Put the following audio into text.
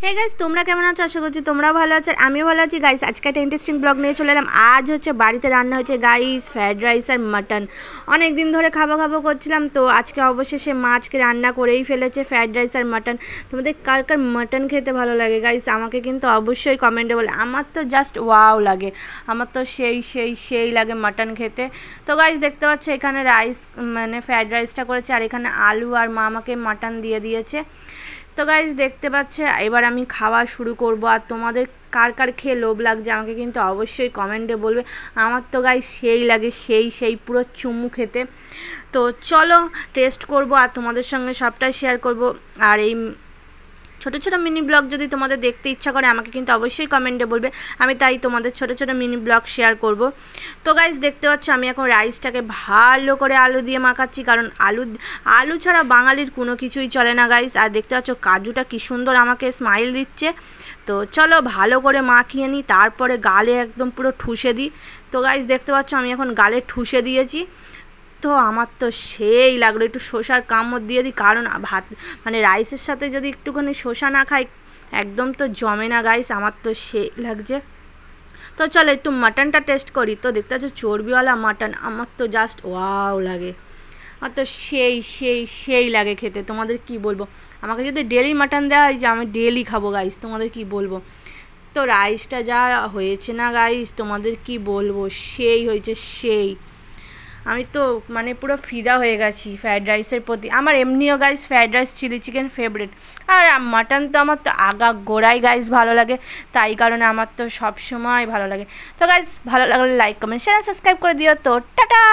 Hey guys, তোমরা কেমন আছো? আশা করছি তোমরাও ভালো আছো, আমিও ভালো আছি। গাইস, আজকে একটা ইন্টারেস্টিং ব্লগ নিয়ে চলে এলাম। আজ হচ্ছে বাড়িতে রান্না হয়েছে গাইস ফ্রাইড রাইস আর মাটন। অনেক দিন ধরে খাবো খাবো করছিলাম, তো আজকে অবশেষে মা আজকে রান্না করেই ফেলেছে ফ্রাইড রাইস আর মাটন। তোমাদের কার কার মাটন খেতে ভালো লাগে গাইস আমাকে কিন্তু অবশ্যই কমেন্টে বলে। আমার তো জাস্ট ওয়াও লাগে, আমার তো সেই লাগে মাটন খেতে। তো গাইস দেখতে পাচ্ছ এখানে রাইস মানে ফ্রাইড রাইসটা করেছে, আর এখানে আলু আর মা আমাকে মাটন দিয়ে দিয়েছে। তো গাইজ দেখতে পাচ্ছে, এবার আমি খাওয়া শুরু করব। আর তোমাদের কার কার খেয়ে লোভ লাগছে আমাকে কিন্তু অবশ্যই কমেন্টে বলবে। আমার তো গাইজ সেই লাগে, সেই পুরো চুমু খেতে। তো চলো টেস্ট করব আর তোমাদের সঙ্গে সবটাই শেয়ার করব। আর এই ছোটো ছোটো মিনি ব্লগ যদি তোমাদের দেখতে ইচ্ছা করে আমাকে কিন্তু অবশ্যই কমেন্টে বলবে, আমি তাই তোমাদের ছোটো ছোটো মিনি ব্লগ শেয়ার করব। তো গাইজ দেখতে পাচ্ছ আমি এখন রাইসটাকে ভালো করে আলু দিয়ে মাখাচ্ছি, কারণ আলু ছাড়া বাঙালির কোনো কিছুই চলে না গাইজ। আর দেখতে পাচ্ছ কাজুটা কি সুন্দর আমাকে স্মাইল দিচ্ছে। তো চলো ভালো করে মাখিয়ে নিই, তারপরে গালে একদম পুরো ঠুসে দিই। তো গাইজ দেখতে পাচ্ছ আমি এখন গালে ঠুসে দিয়েছি। তো আমার তো সেই লাগলো, একটু শসার কামড় দিয়ে দিই, কারণ ভাত মানে রাইসের সাথে যদি একটুখানি শসা না খাই একদম তো জমে না গাইস, আমার তো সেই লাগছে। তো চলো একটু মাটনটা টেস্ট করি। তো দেখতে পাচ্ছ চর্বিওয়ালা মাটন, আমার তো জাস্ট ওয়াও লাগে, আমার তো সেই লাগে খেতে। তোমাদের কি বলবো, আমাকে যদি ডেলি মাটন দেওয়া হয় যে আমি ডেলি খাবো গাইস, তোমাদের কি বলবো। তো রাইসটা যা হয়েছে না গাইস, তোমাদের কি বলবো, সেই হয়েছে সেই। আমি তো মানে পুরো ফিদা হয়ে গেছি ফ্রায়েড রাইসের প্রতি। আমার এমনিও guys fried rice chilli chicken favourite, আর মাটন তো আমার তো আগা গোড়াই গাইস ভালো লাগে, তাই কারণে আমার তো সব সময় ভালো লাগে। তো গাইস ভালো লাগলে লাইক কমেন্ট শেয়ার সাবস্ক্রাইব করে দিও। তো টাটা।